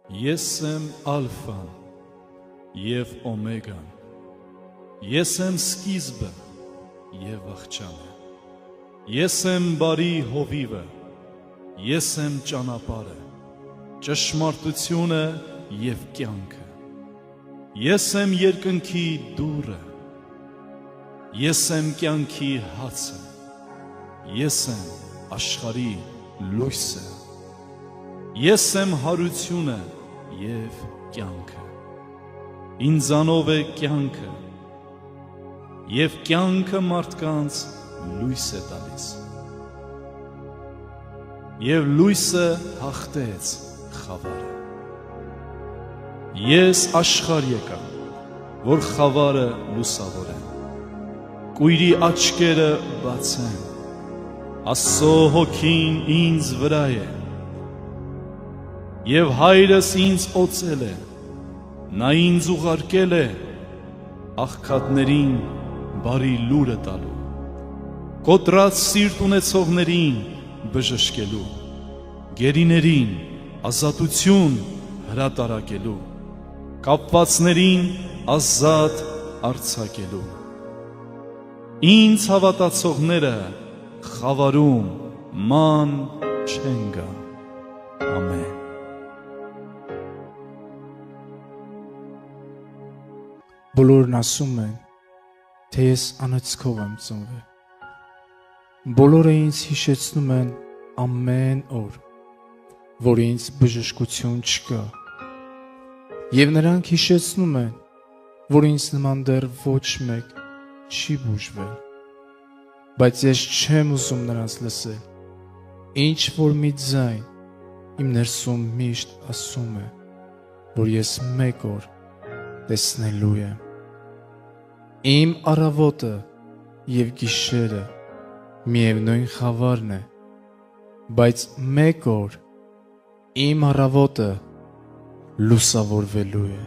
Ես եմ ալֆան և օմեգան, ես եմ սկիզբը և աղջանը, ես եմ բարի հովիվը, ես եմ ճանապարհը, ճշմարտությունը և կյանքը, ես եմ երկնքի դուռը, ես եմ կյանքի հացը, ես եմ աշխարհի լույսը, ես եմ հարությունը և կյանքը, ինձանով է կյանքը, և կյանքը մարդկանց լույս է տալիս, և լույսը հաղթեց խավարը, ես աշխարհ եկա, որ խավարը լուսավորեմ, կույրի աչքերը բացեմ, Աստծո հոգին ինձ վրա է, և հայրս ինձ օծել է, նա ինձ ուղարկել է աղքատներին բարի լուրը տալու, կոտրած սիրտ ունեցողներին բժշկելու, գերիներին ազատություն հրատարակելու, կապվածներին ազատ արձակելու, ինձ հավատացողները խավարում ման չեն գա, ամեն։ Բոլորն ասում են, թե ես անեծքով եմ ծնվել, բոլորը ինձ հիշեցնում են ամեն օր, որ ինձ բժշկություն չկա, և նրանք հիշեցնում են, որ ինձ նման դեռ ոչ մեկ չի բուժվել, բայց ես չեմ ուզում նրանց լսել, ինչ որ մի ձայն իմ ներսում միշտ ասում է, որ ես մեկ օր տեսնելու եմ, իմ առավոտը և գիշերը միևնույն խավարն է, բայց մեկ օր իմ առավոտը լուսավորվելու է։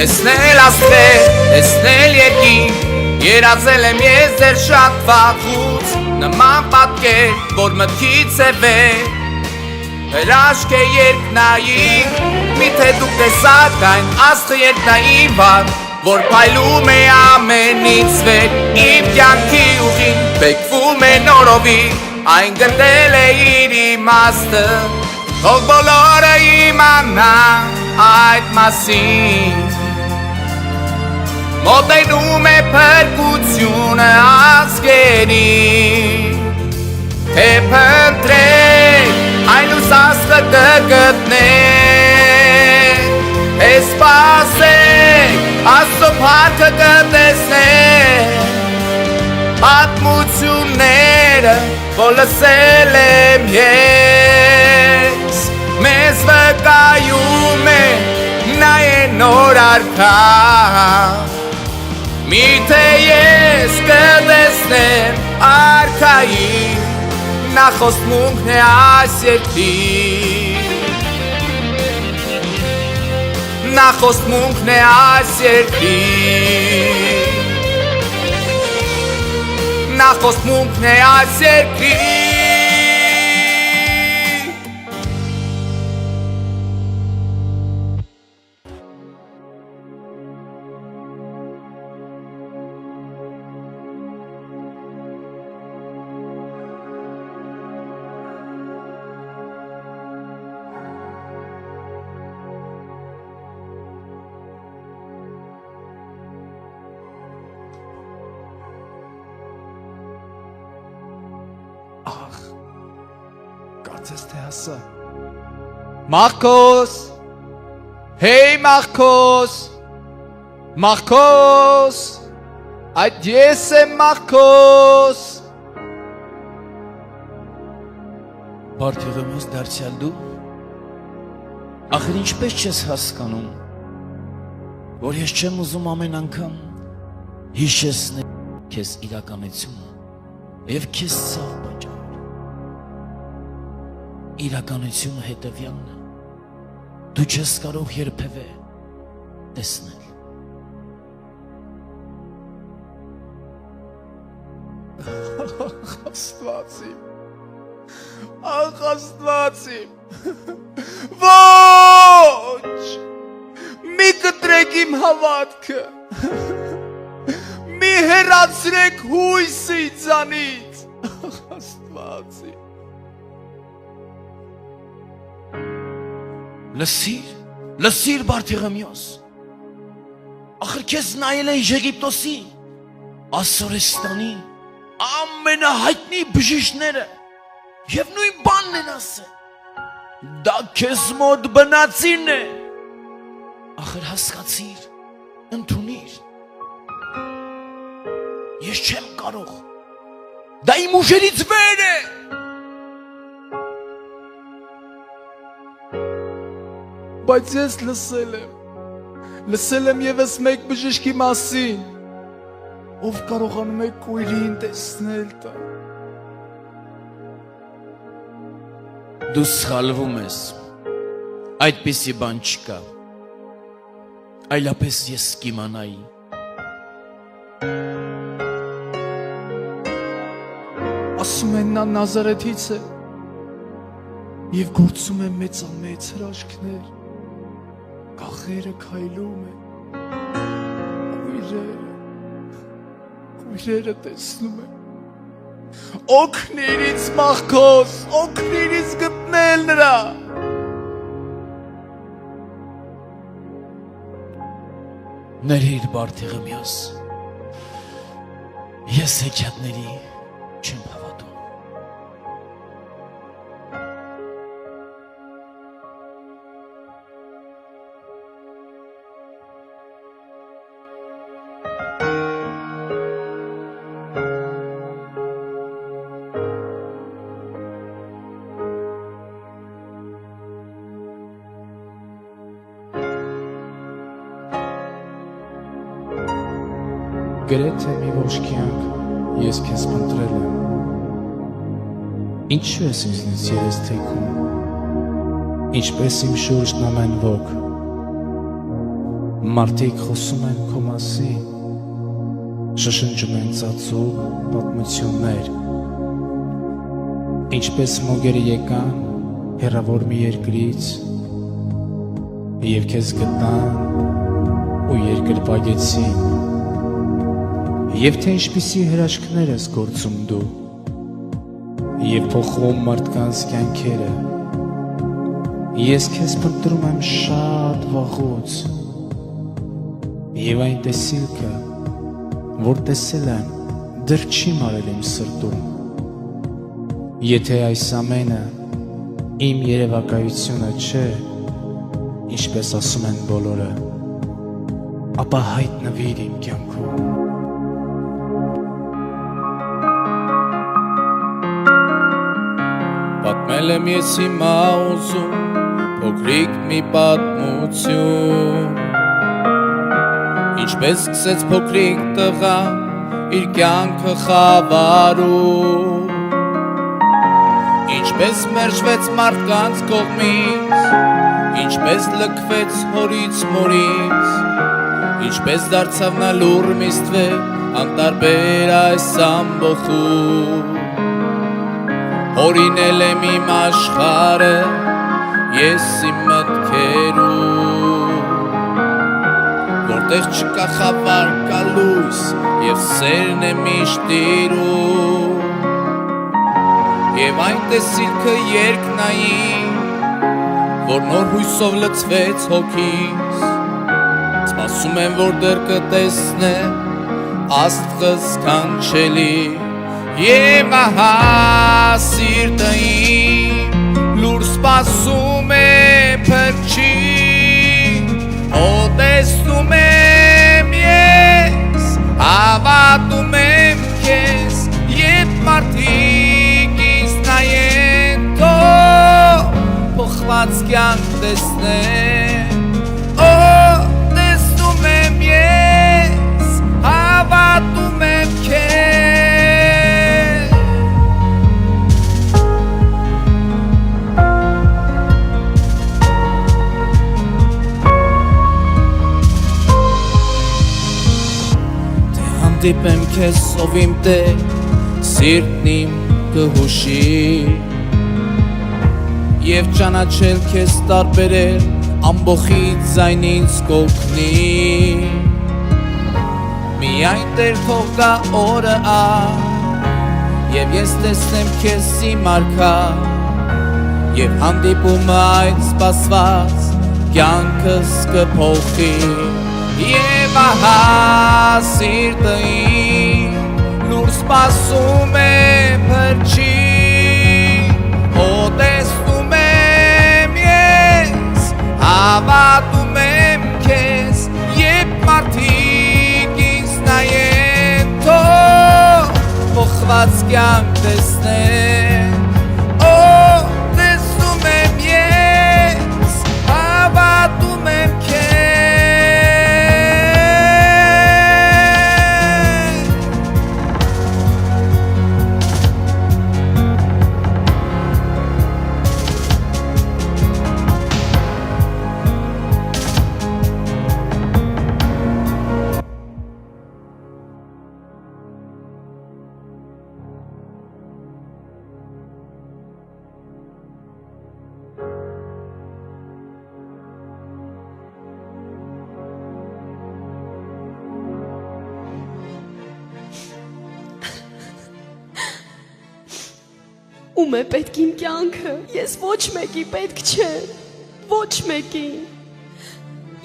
Տեսնել աստղեր, տեսնել երկինք, երազել եմ ես ձեր շատ վաղուց, նման պատկեր, որ մտքից է վեր, հրաշք է երկնային, միթե դուք տեսաք այն աստղը երկնային վար, որ փայլում է ամենից վեր, իմ կյանքի ուղին, բեկվում է նորովի, այն գտել է իր իմաստը, թող բոլորը իմանան այդ մասին, մոտենում է փրկությունը ազգերին, թե փնտրեք այն լույս աստղը կգտնեք, թե սպասեք Աստծո փառքը կտեսնեք, պատմությունները, որ լսել եմ ես, մեզ վկայում է նա է նոր արքա, միթե ես կտեսնեմ արքայի, նախոստմունքն է այս երկրի, նախոստմունքն է այս երկրի, նախոստմունքն է այս երկրի, Ախ, կարծես թե հասա։ Մախքոս, հեյ Մախքոս, Մախքոս, այդ ես եմ Մախքոս։ Բարդեղում ես դարձյալ դու, ախր ինչպես չես հասկանում, որ ես չեմ ուզում ամեն անգամ հիշեցնել քեզ իրականությունը և քեզ ցավ պատճառել։ իրականությունը հետևյալն է։ Դու չես կարող երբևէ տեսնել։ Աստվածի։ Ախ Աստվածի։ Ոչ։ Մի կտրեք իմ հավատքը։ Մի հեռացրեք հույսը ինձանից։ Ախ Աստվածի։ Լսիր Բարթեղամյոս։ Ախր քեզ նայել է Եգիպտոսի, Ասորեստանի ամենահայտնի բժիշկները եւ նույն բանն են ասել։ Դա քեզ մոտ բնածին է։ Ախր հասկացիր, ընդունիր։ Ես չեմ կարող։ Դա իմ ուժերից վեր է։ Բայց ես լսել եմ եւս մեկ բժիշկի մասին, ով կարողանում է կույրին տեսնել տա։ Դու սխալվում ես, այդպիսի բան չկա, այլապես ես կիմանայի։ Ասում են նա Նազարեթից է եւ գործում է մեծամեծ հրաշքներ, գաղերը քայլում են, կույրերը տեսնում են։ Օգնիր ինձ մաղքոս, օգնիր ինձ գտնել նրա։ Ներիր Բարթեղամյոս, ես հեքիաթների չեմ հավատում։ Գրեթե մի ողջ կյանք ես քեզ փնտրել եմ։ Ինչու ես ինձնից երես թեքում, ինչպես իմ շուրջն ամեն ոք։ Մարդիկ խոսում են քո մասին, շշնջում են ծածուկ պատմություններ, ինչպես մոգերը եկան հեռավոր մի երկրից և քեզ գտան ու երկրպագեցին։ Եվ թե ինչպիսի հրաշքներ ես գործում դու, և փոխում մարդկանց կյանքերը, ես քեզ փնտրում եմ շատ վաղուց, և այն տեսիլքը, որ տեսել եմ, դեռ չի մարել իմ սրտում։ Եթե այս ամենը իմ երևակայությունը չէ, ինչպես ասում են բոլորը, ապա հայտնվիր իմ կյանքում։ Պատմել եմ ես հիմա ուզում փոքրիկ մի պատմություն, ինչպես սկսեց փոքրիկ տղա իր կյանքը խավարում, ինչպես մերժվեց մարդկանց կողմից, ինչպես լքվեց հորից մորից, ինչպես դարձավ նա լուռ միստվեր անտարբեր այս ամբոխում։ Հորինել եմ իմ աշխարը, ես իմ մտքերում, որտեղ չկա խավար կա լույս, և սերն է միշտ տիրում, և այն տեսիլքը երկնային, որ նոր հույսով լցվեց հոգիս, սպասում եմ, որ դեռ կտեսնեմ աստղս կանչելի, Եվ ահա սիրտը իմ լուր սպասում է փրկչին, տեսնում եմ ես, հավատում եմ քեզ, երբ մարդիկ ինձ նայեն, թող փոխված կյանք տեսնեն, տեսնում եմ ես, հավատում եմ քեզ։ հանդիպեմ քեզ ով իմ Տեր, սիրտն իմ կհուշի Եվ ճանաչել քեզ տարբերել ամբողից ձայն ինձ կօգնի Միայն Տեր թող գա օրը Եվ ես տեսնեմ քեզ իմ արքա Եվ հանդիպումը այդ սպասված կյանքս կփոխի Եվ ահա սիրտը իմ լուր սպասում է փրկի Օ տեսնում եմ ես հավատում եմ քեզ Երբ մարդիկ ինձ նայեն թող փոխված կյանք տեսնեն Օ տեսնում եմ ես հավատում եմ քեզ Ում է պետք իմ կյանքը, ես ոչ մեկի պետք չեմ, ոչ մեկին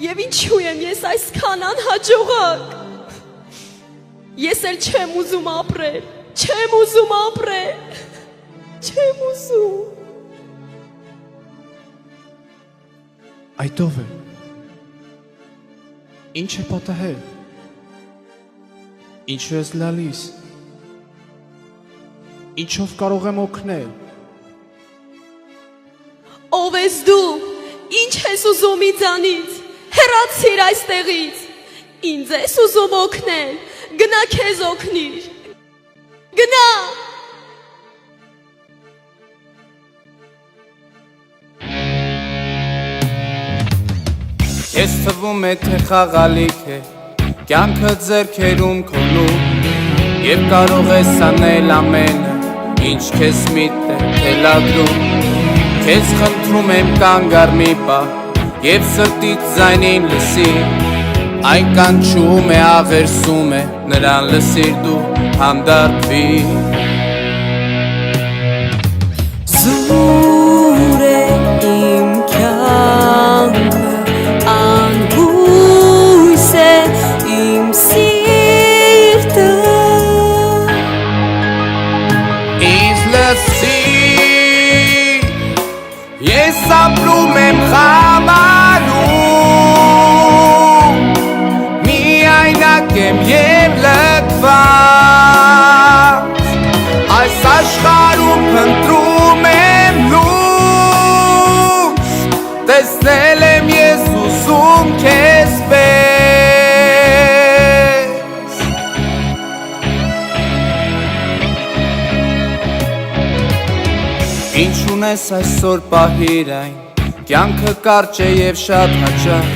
Եվ ինչու եմ ես այսքան անհաջողակ Ես էլ չեմ ուզում ապրել, չեմ ուզում ապրել, չեմ ուզում Այդ ով է Ինչ է պատահել Ինչու ես լալիս Ինչով կարող եմ օգնել Ով ես դու, ինչ ես ուզում իձանից, հեռացիր այստեղից Ինձ ես ուզում օգնել, գնա քեզ օգնիր Գնա Ես թվում է թե խաղալիք է Կյանքը ձեռքերում քոնում Եվ կարող ես անել ամենը Ինչ քեզ միտ է թելադրում Քեզ խնդրում եմ կանգար մի պահ Եվ սրտից ձայնին լսի Այն կանչում է աղերսում է Նրան լսիր դու հանդարտվի Զուր է իմ կյանքը Անգույս է իմ սիրտը Ինձ լսի Ես ապրում եմ խավարում Միայնակ եմ և լքված Այս աշխարհում փնտրում եմ լույս Տեսնել եմ ես ուզում քեզ պես Ինչ ունես այսօր պահիր այն Կյանքը կարճ է և շատ հաճախ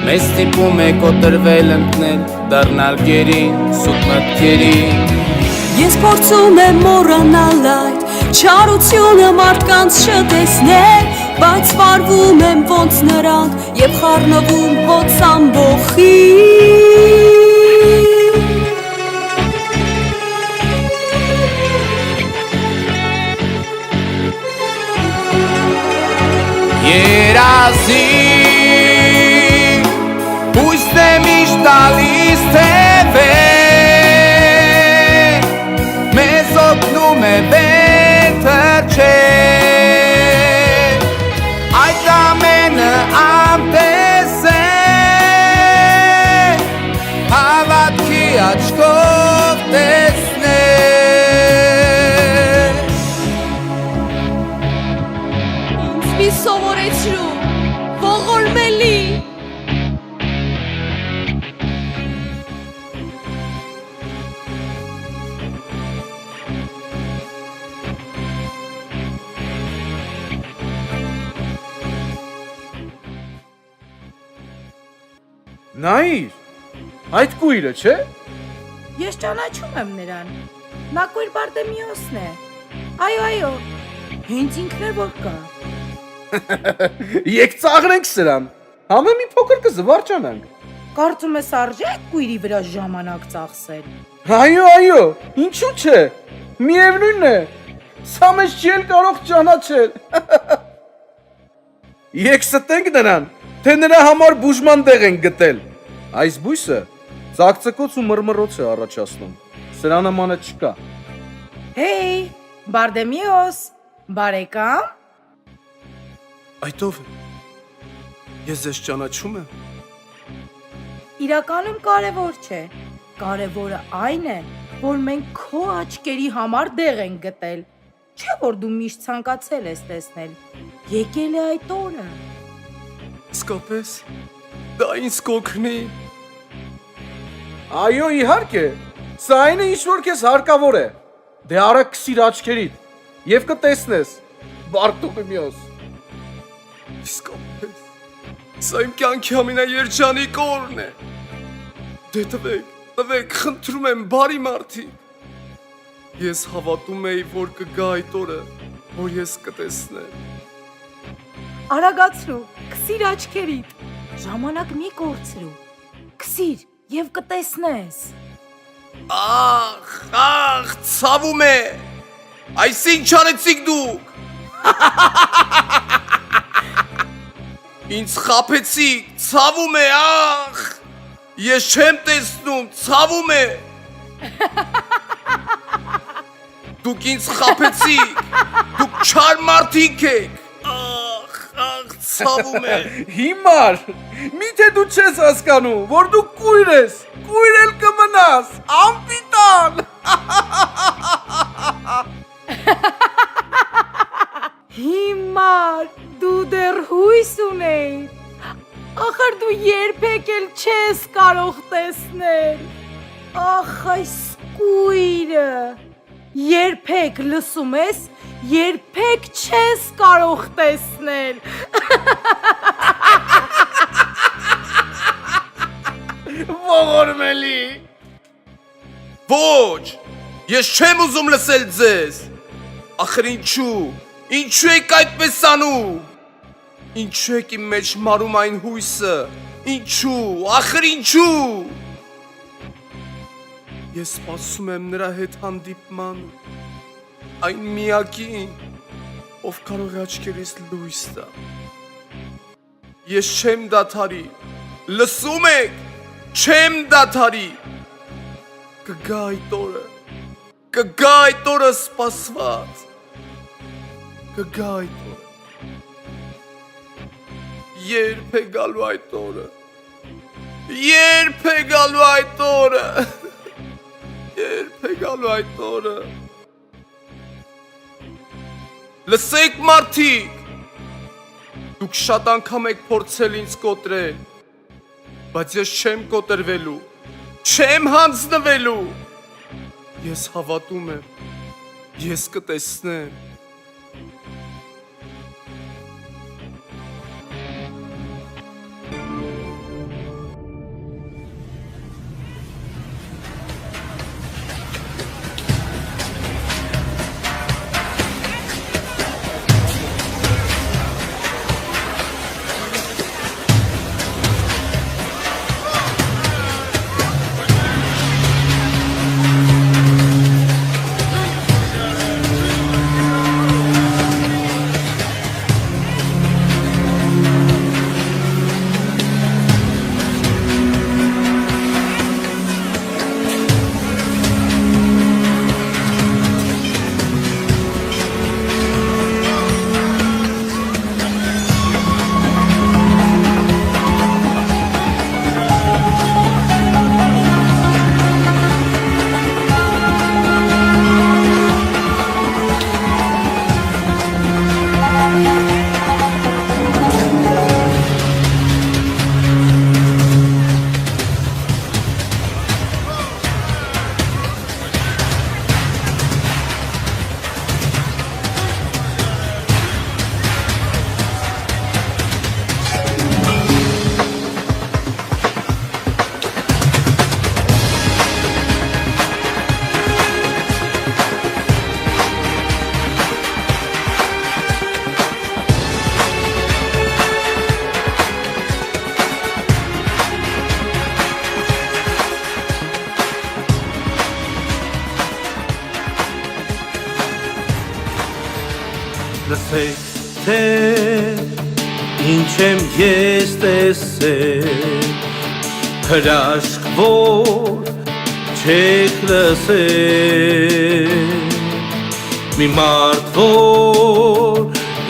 Մեզ տիպում է կոտրվել ընկնել Դառնալ գերին, սուտ մտքերին Ես փորձում եմ մոռանալ այդ Չարությունը մարդկանց չտեսնել Բայց վարվում եմ ոնց նրանք Եվ խառնվում հոց ամբոխի Երազի Հույսն է միշտ տալիս թևե Մեզ օգնում է վեր թռչել Այդ ամենը անտեսել Հավատքի աչքով տեսնել Ինձ մի սովորեցրու ողորմելի Նայիր, այդ կույրը, չէ՞։ Ես ճանաչում եմ նրան։ Նա Կույր Բարտեմիոսն է։ Այո, հենց ինքն է որ կա։ Եկ ծաղրենք սրան։ Համը մի փոքր կզվարճանանք։ Կարծում ես արժե այդ Կույրի վրա ժամանակ ծախսել։ Այո, ինչու՞ չէ։ Միևնույնն է։ Սա մեզ չի էլ կարող ճանաչել։ Եկ ստենք նրան, թե նրա համար բուժման տեղ ենք գտել։ Այս բույսը ծակծկոց ու մռմռոց է առաջացնում։ Սրա նմանը չկա։ Հեյ, Բարտեմիոս, բարեկամ։ Այդ ով է։ Ես ես ճանաչում եմ։ Իրականում կարևոր չէ։ Կարևորը այն է, որ մենք քո աչքերի համար դեղ ենք գտել։ Չէ՞ որ դու միշտ ցանկացել ես տեսնել։ Եկել է այդ օրը։ Իսկապես, դա ինձ կօգնի։ Այո, իհարկե։ Սա այն է, ինչ որ քեզ հարկավոր է։ Դե արա քսիր աչքերիդ եւ կտեսնես։ Բարտեմիոս։ Իսկապես, սա իմ կյանքի ամենաերջանիկ օրն է։ Դե տվեք, խնդրում եմ, բարի մարդիկ։ Ես հավատում էի, որ կգա այդ օրը, որ ես կտեսնեմ։ Արագացրու, քսիր աչքերիդ։ Ժամանակ մի կորցրու։ Քսիր եւ կտեսնես։ Ախ, ցավում է։ Այս ինչ արեցիք դուք։ Ինձ խափեցիք, ցավում է, ախ։ Ես չեմ տեսնում, ցավում է։ Դուք ինձ խափեցիք, դուք չար մարդիկ եք։ Ախ, ցավում է։ Հիմար, միթե դու չես հասկանում, որ դու կույր ես, կույր էլ կմնաս, անպիտան։ Հիմար, դու դեռ հույս ունեիր։ Ախր դու երբեք էլ չես կարող տեսնել։ Ախ, այս կույրը։ Երբեք լսում ես, երբեք չես կարող տեսնել։ Ողորմելի։ Ոչ, ես չեմ ուզում լսել ձեզ։ Ախր ինչու եք այդպես անում։ Ինչու եք իմ մեջ մարում այն հույսը։ Ինչու, ախր ինչու։ Ես սպասում եմ նրա հետ հանդիպման, այն միակին, ով կարող է աչքերիս լույս տա։ Ես չեմ դադարի, լսում եք, չեմ դադարի։ Կգա այդ օրը սպասված, կգա այդ օրը։ Երբ է գալու այդ օրը, երբ է գալու այդ օրը, երբ է գալու այդ օրը։ Լսեք մարդիկ, դուք շատ անգամ եք փորձել ինձ կոտրել, բայց ես չեմ կոտրվելու, չեմ հանձնվելու։ Ես հավատում եմ, ես կտեսնեմ։ ասեք, թե ինչ եմ ես տեսել, հրաշք, որ չեք լսել, մի մարդ, որ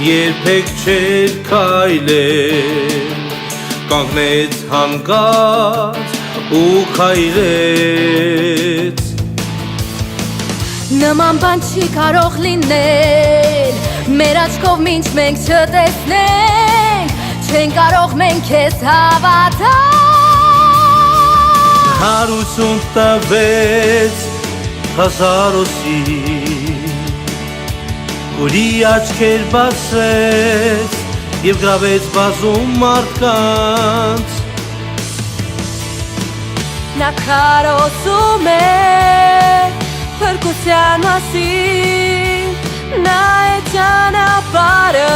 երբեք չէր քայլել, կանգնեց հանգած ու քայլեց. Նման բան չի կարող լինել, մեր աչքով մինչ մենք չտեսնենք, չեն կարող մենք քեզ հավատալ. Հարություն տվեց հազարոսի, Ուրի աչքեր բացեց և գրավեց բազում մարդկանց. Նա քարոզում է փրկության մասին, նա է ճանապարհը,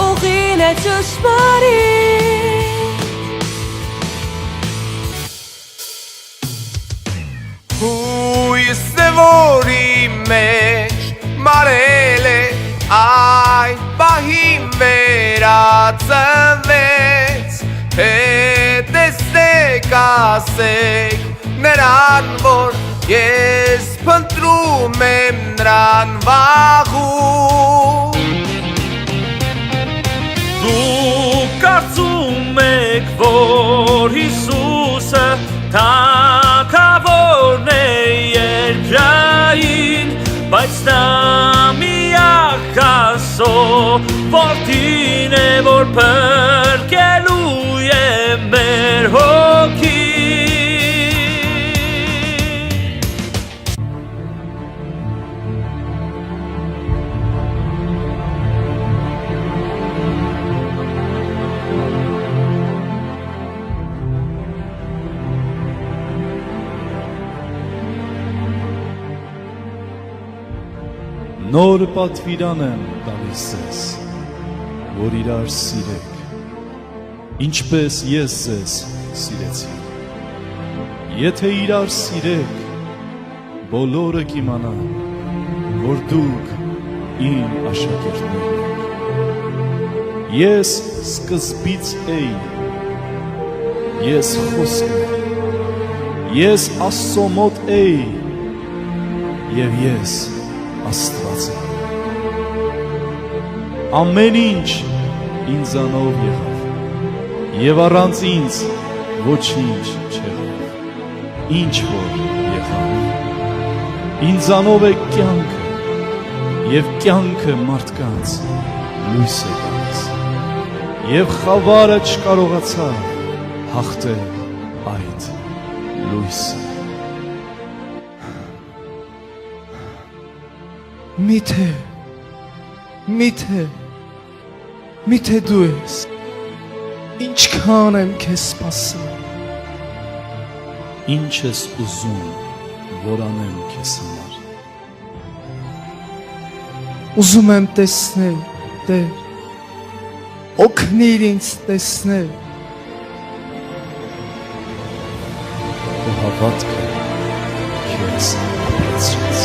ուղին է ճշմարիտ. Հույսն է, որ իմ մեջ մարել է, այդ պահին վերածվեց, թե տեսնեք ասեք նրան, որ ես փնտրում եմ նրան վաղուց. Դուք կարծում եք, որ Հիսուսը թագավորն է երկրային, բայց նա միակ Աստծո որդին է, որ փրկելու է մեր հոգին. Նոր պատվիրան եմ տալիս ձեզ, որ իրար սիրեք, ինչպես ես ձեզ սիրեցի. Եթե իրար սիրեք, բոլորը կիմանան, որ դուք իմ աշակերտներն եք. Ես սկզբից էի, ես խոսքն եմ, ես Աստծո մոտ էի և ես Աստված եմ. Ամեն ինչ ինձանով եղավ, և առանց ինձ ոչինչ չեղավ, ինչ որ եղավ. Ինձանով է կյանքը, և կյանքը մարդկանց լույս է տալիս, և խավարը չկարողացավ հաղթել այդ լույսը. Միթե դու ես, ինչքան եմ քեզ սպասել, Ինչ ես ուզում, որ անեմ քեզ համար. ուզում եմ տեսնել, Տեր, օգնիր ինձ տեսնել, Քո հավատքը քեզ ապրեցրեց.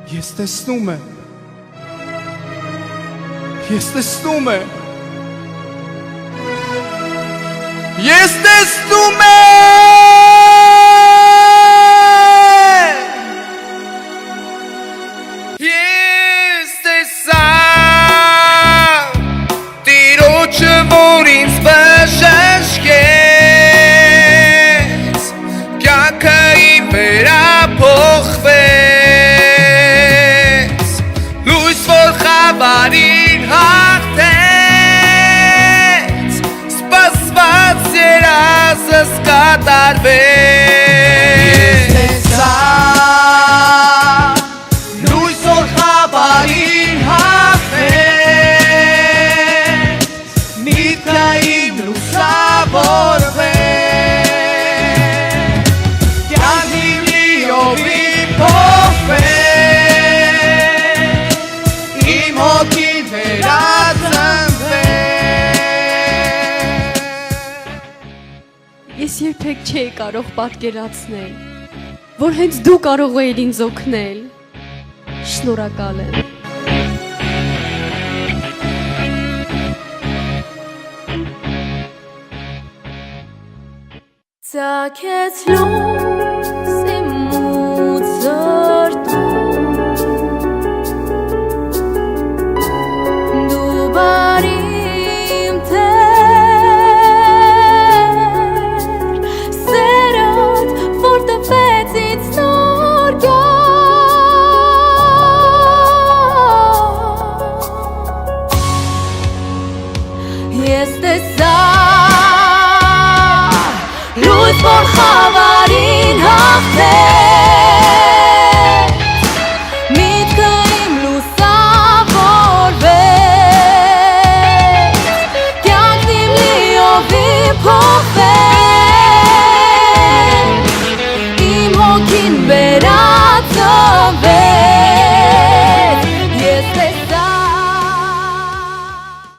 Ես տեսնում եմ։ Ես տեսնում եմ։ Ես տեսնում եմ Ես տեսա Տիրոջը որ ինձ բժշկեց Կյանքը իմ վերափոխվեց Լույս որ խավարին հաղթեց Սպասված երազս կատարվեց Ես տեսա Լույս որ խավարին հաղթեց Միտքը իմ լուսավորվեց Կյանքի լիովի փոխվեց Իմ հոգին վերածնվեց Ես երբեք չէի կարող պատկերացնել, որ հենց դու կարող էիր ինձ օգնել։ Շնորհակալ եմ։ Ծագեց լույս իմ մուծորդում Դու բարի իմ Տեր Սերդ, որ տվեց ինձ նոր կյանք Ես տեսա Լույս որ խավարին հաղթեց